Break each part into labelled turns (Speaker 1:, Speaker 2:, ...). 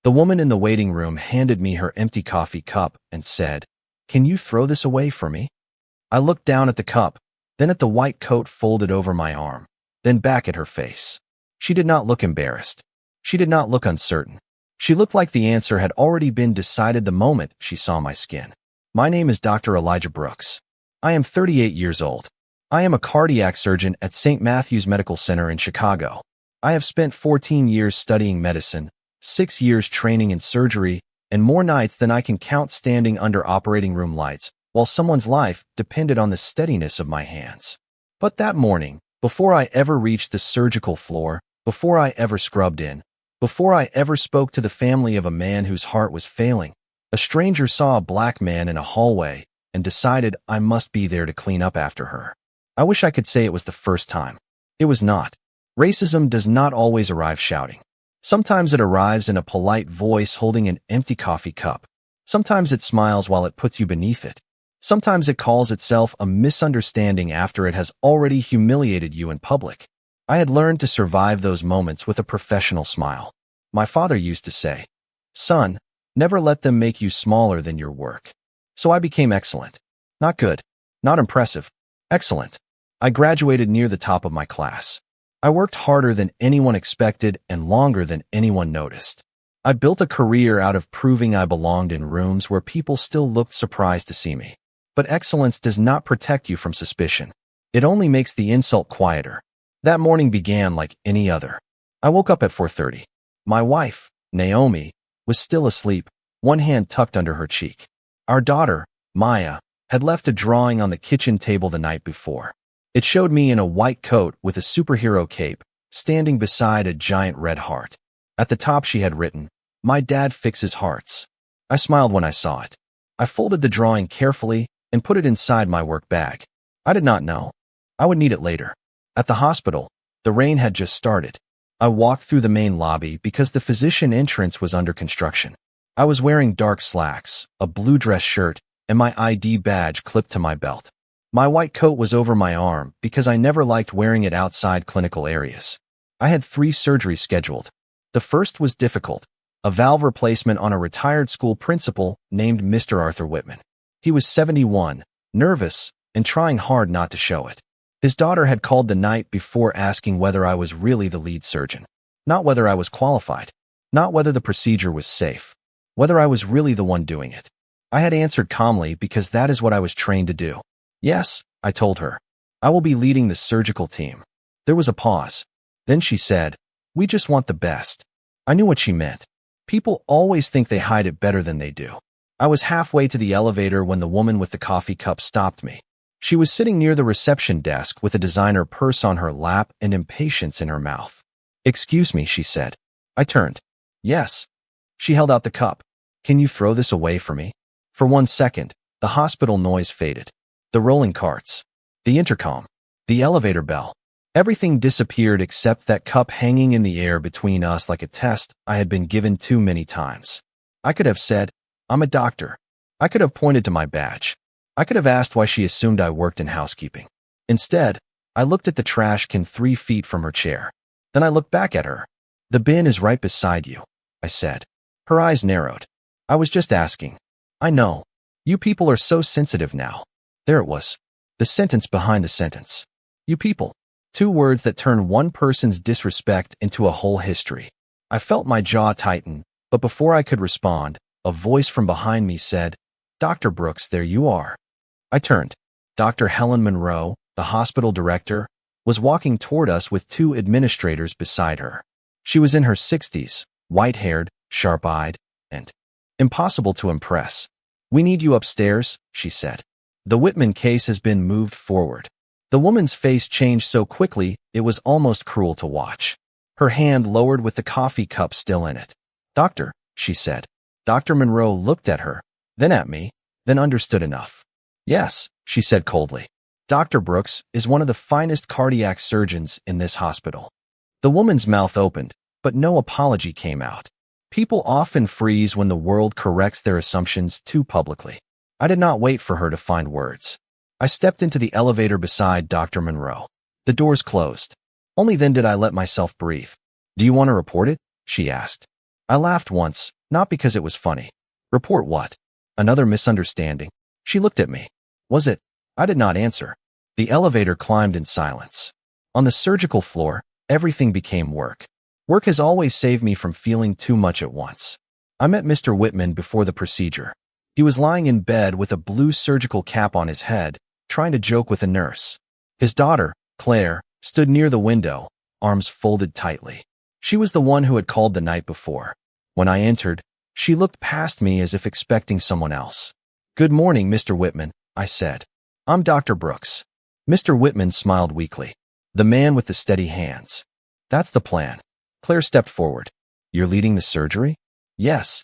Speaker 1: The woman in the waiting room handed me her empty coffee cup and said, "Can you throw this away for me?" I looked down at the cup, then at the white coat folded over my arm, then back at her face. She did not look embarrassed. She did not look uncertain. She looked like the answer had already been decided the moment she saw my skin. My name is Dr. Elijah Brooks. I am 38 years old. I am a cardiac surgeon at St. Matthew's Medical Center in Chicago. I have spent 14 years studying medicine, 6 years training in surgery, and more nights than I can count standing under operating room lights, while someone's life depended on the steadiness of my hands. But that morning, before I ever reached the surgical floor, before I ever scrubbed in, before I ever spoke to the family of a man whose heart was failing, a stranger saw a black man in a hallway and decided I must be there to clean up after her. I wish I could say it was the first time. It was not. Racism does not always arrive shouting. Sometimes it arrives in a polite voice holding an empty coffee cup. Sometimes it smiles while it puts you beneath it. Sometimes it calls itself a misunderstanding after it has already humiliated you in public. I had learned to survive those moments with a professional smile. My father used to say, "Son, never let them make you smaller than your work." So I became excellent. Not good, not impressive, excellent. I graduated near the top of my class. I worked harder than anyone expected and longer than anyone noticed. I built a career out of proving I belonged in rooms where people still looked surprised to see me. But excellence does not protect you from suspicion. It only makes the insult quieter. That morning began like any other. I woke up at 4:30. My wife, Naomi, was still asleep, one hand tucked under her cheek. Our daughter, Maya, had left a drawing on the kitchen table the night before. It showed me in a white coat with a superhero cape, standing beside a giant red heart. At the top she had written, "My dad fixes hearts." I smiled when I saw it. I folded the drawing carefully and put it inside my work bag. I did not know. I would need it later. At the hospital, the rain had just started. I walked through the main lobby because the physician entrance was under construction. I was wearing dark slacks, a blue dress shirt, and my ID badge clipped to my belt. My white coat was over my arm because I never liked wearing it outside clinical areas. I had 3 surgeries scheduled. The first was difficult, a valve replacement on a retired school principal named Mr. Arthur Whitman. He was 71, nervous, and trying hard not to show it. His daughter had called the night before asking whether I was really the lead surgeon. Not whether I was qualified. Not whether the procedure was safe. Whether I was really the one doing it. I had answered calmly because that is what I was trained to do. "Yes," I told her. "I will be leading the surgical team." There was a pause. Then she said, "We just want the best." I knew what she meant. People always think they hide it better than they do. I was halfway to the elevator when the woman with the coffee cup stopped me. She was sitting near the reception desk with a designer purse on her lap and impatience in her mouth. "Excuse me," she said. I turned. "Yes." She held out the cup. "Can you throw this away for me?" For 1 second, the hospital noise faded. The rolling carts, the intercom, the elevator bell. Everything disappeared except that cup hanging in the air between us like a test I had been given too many times. I could have said, "I'm a doctor." I could have pointed to my badge. I could have asked why she assumed I worked in housekeeping. Instead, I looked at the trash can 3 feet from her chair. Then I looked back at her. "The bin is right beside you," I said. Her eyes narrowed. "I was just asking." "I know. You people are so sensitive now." There it was. The sentence behind the sentence. You people. 2 words that turn one person's disrespect into a whole history. I felt my jaw tighten, but before I could respond, a voice from behind me said, "Dr. Brooks, there you are." I turned. Dr. Helen Monroe, the hospital director, was walking toward us with 2 administrators beside her. She was in her 60s, white-haired, sharp-eyed, and impossible to impress. "We need you upstairs," she said. "The Whitman case has been moved forward." The woman's face changed so quickly it was almost cruel to watch. Her hand lowered with the coffee cup still in it. "Doctor," she said. Dr. Monroe looked at her, then at me, then understood enough. "Yes," she said coldly. "Dr. Brooks is one of the finest cardiac surgeons in this hospital." The woman's mouth opened, but no apology came out. People often freeze when the world corrects their assumptions too publicly. I did not wait for her to find words. I stepped into the elevator beside Dr. Monroe. The doors closed. Only then did I let myself breathe. "Do you want to report it?" she asked. I laughed once, not because it was funny. Report what? Another misunderstanding? She looked at me. Was it? I did not answer. The elevator climbed in silence. On the surgical floor, everything became work. Work has always saved me from feeling too much at once. I met Mr. Whitman before the procedure. He was lying in bed with a blue surgical cap on his head, trying to joke with a nurse. His daughter, Claire, stood near the window, arms folded tightly. She was the one who had called the night before. When I entered, she looked past me as if expecting someone else. "Good morning, Mr. Whitman," I said. "I'm Dr. Brooks." Mr. Whitman smiled weakly. The man with the steady hands. "That's the plan." Claire stepped forward. "You're leading the surgery?" "Yes."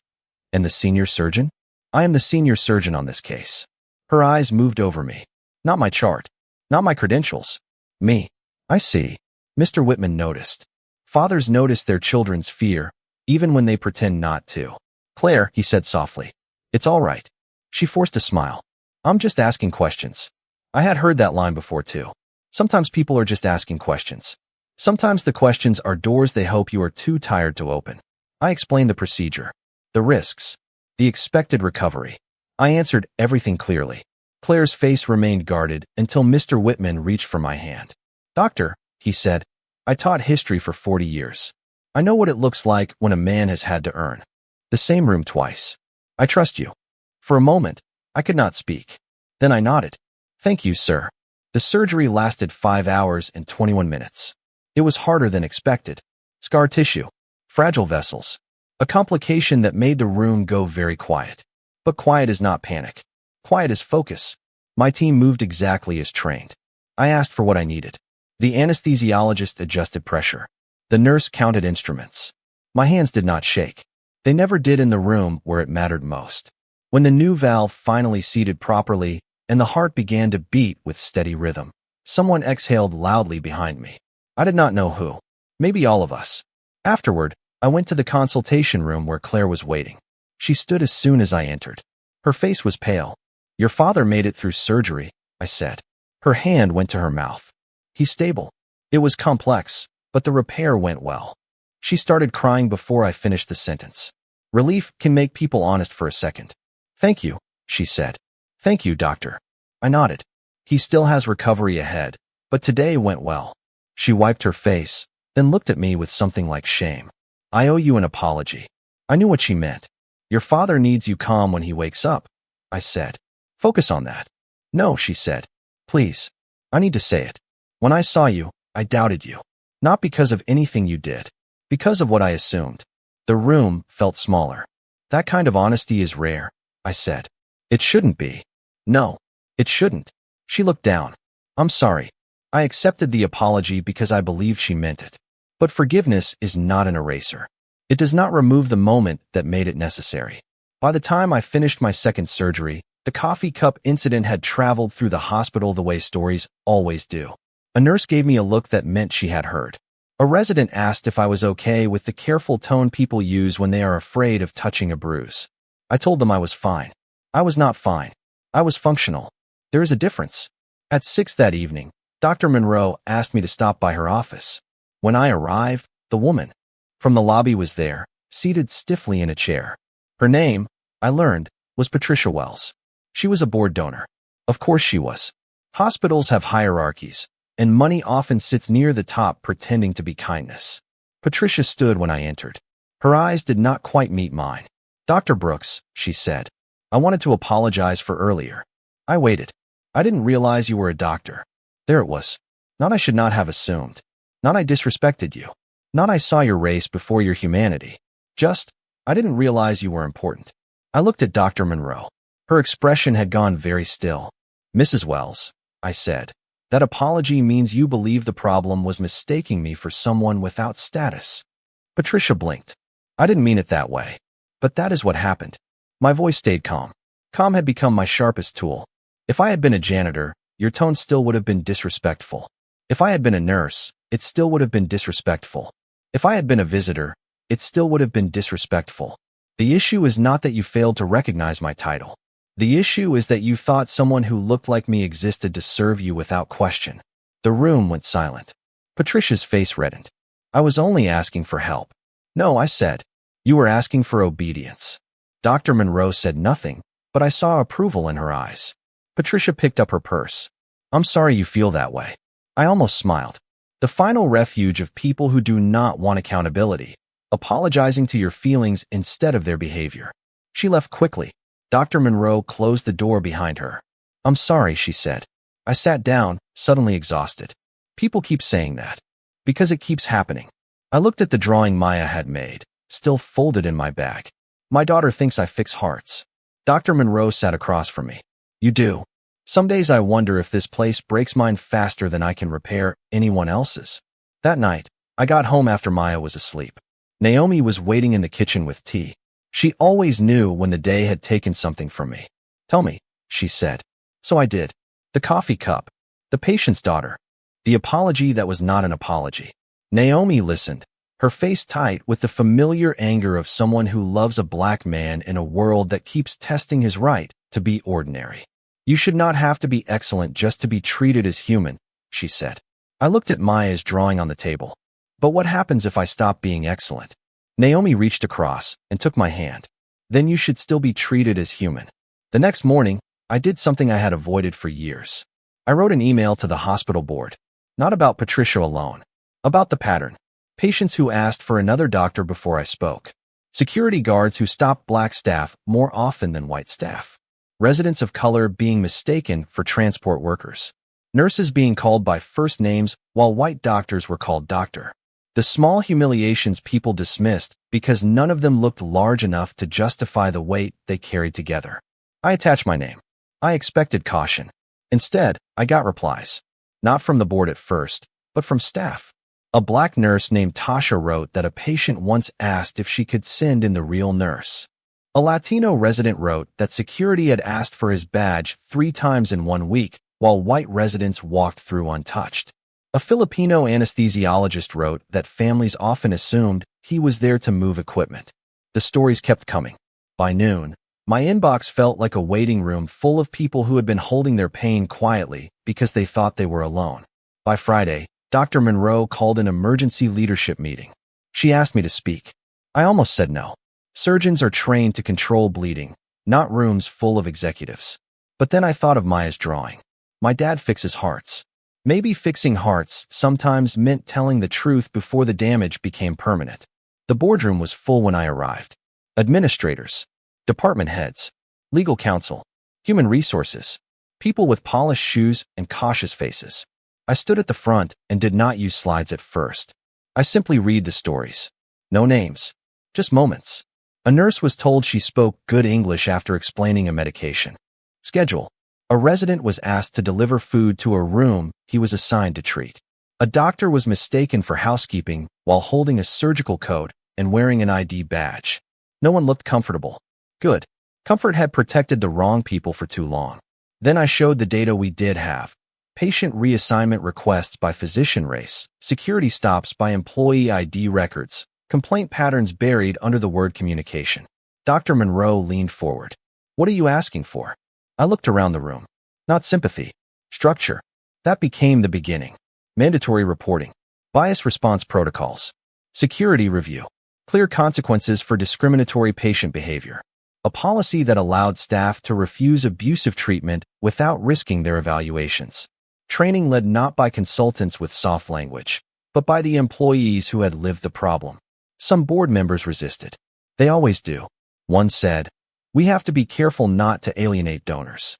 Speaker 1: "And the senior surgeon?" "I am the senior surgeon on this case." Her eyes moved over me. "Not my chart. Not my credentials. Me." "I see." Mr. Whitman noticed. Fathers notice their children's fear, even when they pretend not to. "Claire," he said softly. "It's all right." She forced a smile. "I'm just asking questions." I had heard that line before too. Sometimes people are just asking questions. Sometimes the questions are doors they hope you are too tired to open. I explained the procedure, the risks, the expected recovery. I answered everything clearly. Claire's face remained guarded until Mr. Whitman reached for my hand. "Doctor," he said, "I taught history for 40 years. I know what it looks like when a man has had to earn the same room twice. I trust you." For a moment, I could not speak. Then I nodded. "Thank you, sir." The surgery lasted 5 hours and 21 minutes. It was harder than expected. Scar tissue, fragile vessels, a complication that made the room go very quiet. But quiet is not panic. Quiet is focus. My team moved exactly as trained. I asked for what I needed. The anesthesiologist adjusted pressure. The nurse counted instruments. My hands did not shake. They never did in the room where it mattered most. When the new valve finally seated properly and the heart began to beat with steady rhythm, someone exhaled loudly behind me. I did not know who. Maybe all of us. Afterward, I went to the consultation room where Claire was waiting. She stood as soon as I entered. Her face was pale. "Your father made it through surgery," I said. Her hand went to her mouth. "He's stable." It was complex, but the repair went well. She started crying before I finished the sentence. Relief can make people honest for a second. "Thank you," she said. "Thank you, doctor." I nodded. He still has recovery ahead, but today went well. She wiped her face, then looked at me with something like shame. "I owe you an apology." I knew what she meant. "Your father needs you calm when he wakes up," I said. "Focus on that." "No," she said. "Please. I need to say it. When I saw you, I doubted you. Not because of anything you did. Because of what I assumed." The room felt smaller. "That kind of honesty is rare," I said. "It shouldn't be." "No, it shouldn't." She looked down. "I'm sorry." I accepted the apology because I believed she meant it. But forgiveness is not an eraser. It does not remove the moment that made it necessary. By the time I finished my second surgery, the coffee cup incident had traveled through the hospital the way stories always do. A nurse gave me a look that meant she had heard. A resident asked if I was okay with the careful tone people use when they are afraid of touching a bruise. I told them I was fine. I was not fine. I was functional. There is a difference. At 6 that evening, Dr. Monroe asked me to stop by her office. When I arrived, the woman from the lobby was there, seated stiffly in a chair. Her name, I learned, was Patricia Wells. She was a board donor. Of course she was. Hospitals have hierarchies, and money often sits near the top pretending to be kindness. Patricia stood when I entered. Her eyes did not quite meet mine. "Dr. Brooks," she said, "I wanted to apologize for earlier. I waited. I didn't realize you were a doctor." There it was. Not I should not have assumed. Not I disrespected you. Not I saw your race before your humanity. Just, I didn't realize you were important. I looked at Dr. Monroe. Her expression had gone very still. "Mrs. Wells," I said, "that apology means you believe the problem was mistaking me for someone without status." Patricia blinked. "I didn't mean it that way. But that is what happened." My voice stayed calm. Calm had become my sharpest tool. If I had been a janitor, your tone still would have been disrespectful. If I had been a nurse, it still would have been disrespectful. If I had been a visitor, it still would have been disrespectful. The issue is not that you failed to recognize my title. The issue is that you thought someone who looked like me existed to serve you without question. The room went silent. Patricia's face reddened. "I was only asking for help." "No," I said. You were asking for obedience. Dr. Monroe said nothing, but I saw approval in her eyes. Patricia picked up her purse. I'm sorry you feel that way. I almost smiled. The final refuge of people who do not want accountability, apologizing to your feelings instead of their behavior. She left quickly. Dr. Monroe closed the door behind her. I'm sorry, she said. I sat down, suddenly exhausted. People keep saying that. Because it keeps happening. I looked at the drawing Maya had made, still folded in my bag. My daughter thinks I fix hearts. Dr. Monroe sat across from me. You do. Some days I wonder if this place breaks mine faster than I can repair anyone else's. That night, I got home after Maya was asleep. Naomi was waiting in the kitchen with tea. She always knew when the day had taken something from me. Tell me, she said. So I did. The coffee cup. The patient's daughter. The apology that was not an apology. Naomi listened, her face tight with the familiar anger of someone who loves a black man in a world that keeps testing his right to be ordinary. You should not have to be excellent just to be treated as human, she said. I looked at Maya's drawing on the table. But what happens if I stop being excellent? Naomi reached across and took my hand. Then you should still be treated as human. The next morning, I did something I had avoided for years. I wrote an email to the hospital board. Not about Patricia alone. About the pattern. Patients who asked for another doctor before I spoke. Security guards who stopped black staff more often than white staff. Residents of color being mistaken for transport workers. Nurses being called by first names while white doctors were called doctor. The small humiliations people dismissed because none of them looked large enough to justify the weight they carried together. I attached my name. I expected caution. Instead, I got replies. Not from the board at first, but from staff. A black nurse named Tasha wrote that a patient once asked if she could send in the real nurse. A Latino resident wrote that security had asked for his badge 3 times in 1 week, while white residents walked through untouched. A Filipino anesthesiologist wrote that families often assumed he was there to move equipment. The stories kept coming. By noon, my inbox felt like a waiting room full of people who had been holding their pain quietly because they thought they were alone. By Friday, Dr. Monroe called an emergency leadership meeting. She asked me to speak. I almost said no. Surgeons are trained to control bleeding, not rooms full of executives. But then I thought of Maya's drawing. My dad fixes hearts. Maybe fixing hearts sometimes meant telling the truth before the damage became permanent. The boardroom was full when I arrived. Administrators, department heads, legal counsel, human resources, people with polished shoes and cautious faces. I stood at the front and did not use slides at first. I simply read the stories. No names, just moments. A nurse was told she spoke good English after explaining a medication. Schedule. A resident was asked to deliver food to a room he was assigned to treat. A doctor was mistaken for housekeeping while holding a surgical coat and wearing an ID badge. No one looked comfortable. Good. Comfort had protected the wrong people for too long. Then I showed the data we did have. Patient reassignment requests by physician race, security stops by employee ID records, complaint patterns buried under the word communication. Dr. Monroe leaned forward. What are you asking for? I looked around the room. Not sympathy. Structure. That became the beginning. Mandatory reporting. Bias response protocols. Security review. Clear consequences for discriminatory patient behavior. A policy that allowed staff to refuse abusive treatment without risking their evaluations. Training led not by consultants with soft language, but by the employees who had lived the problem. Some board members resisted. They always do. One said, "We have to be careful not to alienate donors."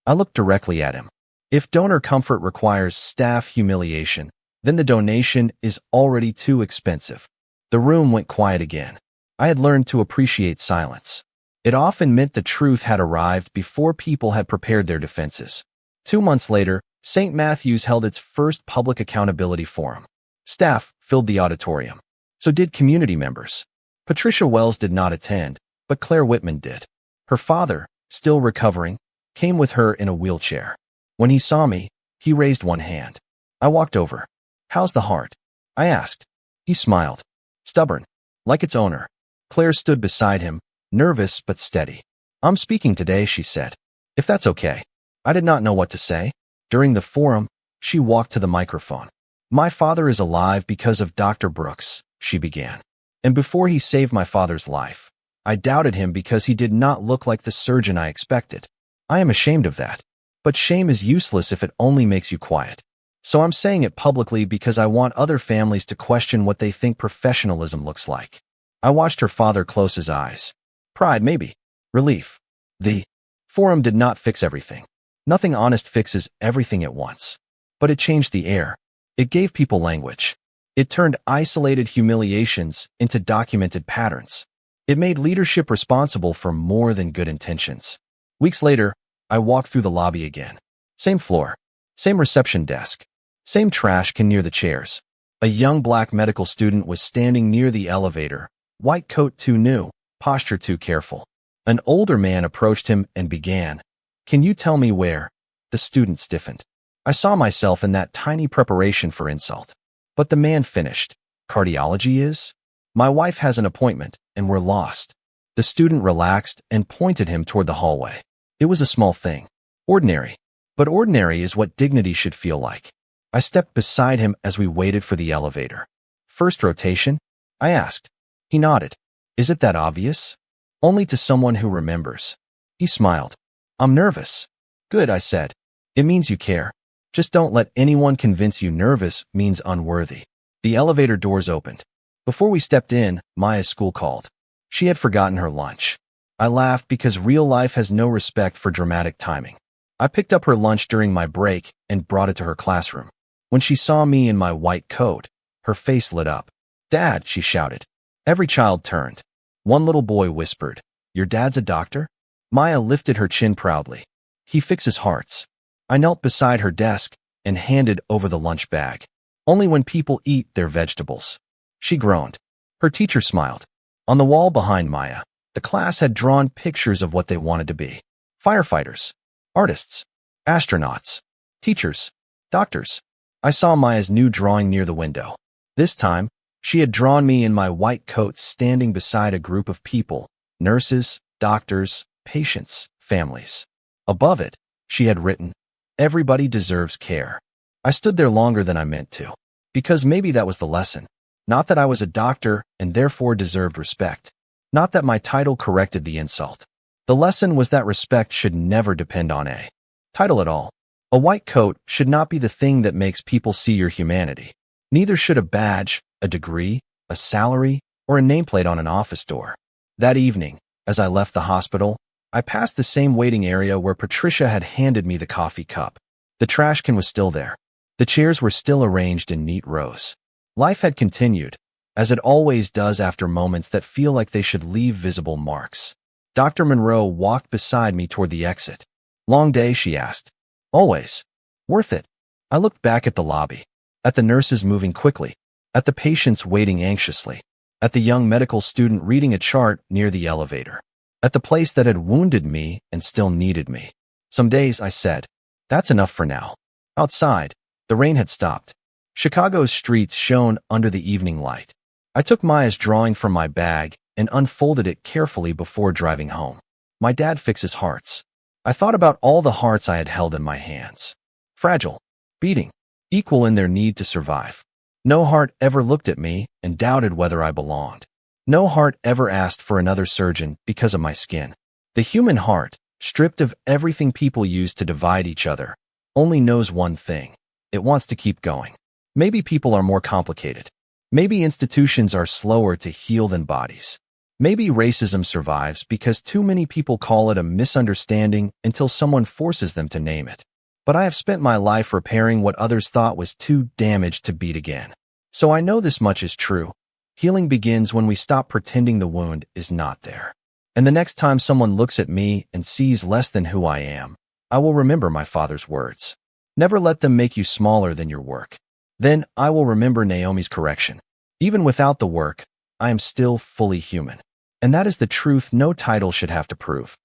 Speaker 1: I looked directly at him. If donor comfort requires staff humiliation, then the donation is already too expensive. The room went quiet again. I had learned to appreciate silence. It often meant the truth had arrived before people had prepared their defenses. 2 months later, St. Matthew's held its first public accountability forum. Staff filled the auditorium. So did community members. Patricia Wells did not attend, but Claire Whitman did. Her father, still recovering, came with her in a wheelchair. When he saw me, he raised one hand. I walked over. "How's the heart?" I asked. He smiled. Stubborn, like its owner. Claire stood beside him, nervous but steady. "I'm speaking today," she said. "If that's okay." I did not know what to say. During the forum, she walked to the microphone. "My father is alive because of Dr. Brooks," she began. And before he saved my father's life, I doubted him because he did not look like the surgeon I expected. I am ashamed of that. But shame is useless if it only makes you quiet. So I'm saying it publicly because I want other families to question what they think professionalism looks like. I watched her father close his eyes. Pride, maybe. Relief. The forum did not fix everything. Nothing honest fixes everything at once. But it changed the air. It gave people language. It turned isolated humiliations into documented patterns. It made leadership responsible for more than good intentions. Weeks later, I walked through the lobby again. Same floor. Same reception desk. Same trash can near the chairs. A young black medical student was standing near the elevator. White coat too new, posture too careful. An older man approached him and began. "Can you tell me where?" The student stiffened. I saw myself in that tiny preparation for insult. But the man finished. "Cardiology is? My wife has an appointment, and we're lost." The student relaxed and pointed him toward the hallway. It was a small thing. Ordinary. But ordinary is what dignity should feel like. I stepped beside him as we waited for the elevator. "First rotation?" I asked. He nodded. "Is it that obvious?" "Only to someone who remembers." He smiled. "I'm nervous." "Good," I said. "It means you care. Just don't let anyone convince you nervous means unworthy." The elevator doors opened. Before we stepped in, Maya's school called. She had forgotten her lunch. I laughed because real life has no respect for dramatic timing. I picked up her lunch during my break and brought it to her classroom. When she saw me in my white coat, her face lit up. "Dad," she shouted. Every child turned. One little boy whispered, "Your dad's a doctor?" Maya lifted her chin proudly. "He fixes hearts." I knelt beside her desk and handed over the lunch bag. "Only when people eat their vegetables." She groaned. Her teacher smiled. On the wall behind Maya, the class had drawn pictures of what they wanted to be. Firefighters, artists, astronauts, teachers, doctors. I saw Maya's new drawing near the window. This time, she had drawn me in my white coat standing beside a group of people, nurses, doctors, patients, families. Above it, she had written, "Everybody deserves care." I stood there longer than I meant to, because maybe that was the lesson. Not that I was a doctor and therefore deserved respect. Not that my title corrected the insult. The lesson was that respect should never depend on a title at all. A white coat should not be the thing that makes people see your humanity. Neither should a badge, a degree, a salary, or a nameplate on an office door. That evening, as I left the hospital, I passed the same waiting area where Patricia had handed me the coffee cup. The trash can was still there. The chairs were still arranged in neat rows. Life had continued, as it always does after moments that feel like they should leave visible marks. Dr. Monroe walked beside me toward the exit. "Long day?" she asked. "Always. Worth it." I looked back at the lobby, at the nurses moving quickly, at the patients waiting anxiously, at the young medical student reading a chart near the elevator, at the place that had wounded me and still needed me. Some days, I said, that's enough for now. Outside, the rain had stopped. Chicago's streets shone under the evening light. I took Maya's drawing from my bag and unfolded it carefully before driving home. My dad fixes hearts. I thought about all the hearts I had held in my hands. Fragile, beating, equal in their need to survive. No heart ever looked at me and doubted whether I belonged. No heart ever asked for another surgeon because of my skin. The human heart, stripped of everything people use to divide each other, only knows one thing. It wants to keep going. Maybe people are more complicated. Maybe institutions are slower to heal than bodies. Maybe racism survives because too many people call it a misunderstanding until someone forces them to name it. But I have spent my life repairing what others thought was too damaged to beat again. So I know this much is true. Healing begins when we stop pretending the wound is not there. And the next time someone looks at me and sees less than who I am, I will remember my father's words. Never let them make you smaller than your work. Then I will remember Naomi's correction. Even without the work, I am still fully human. And that is the truth no title should have to prove.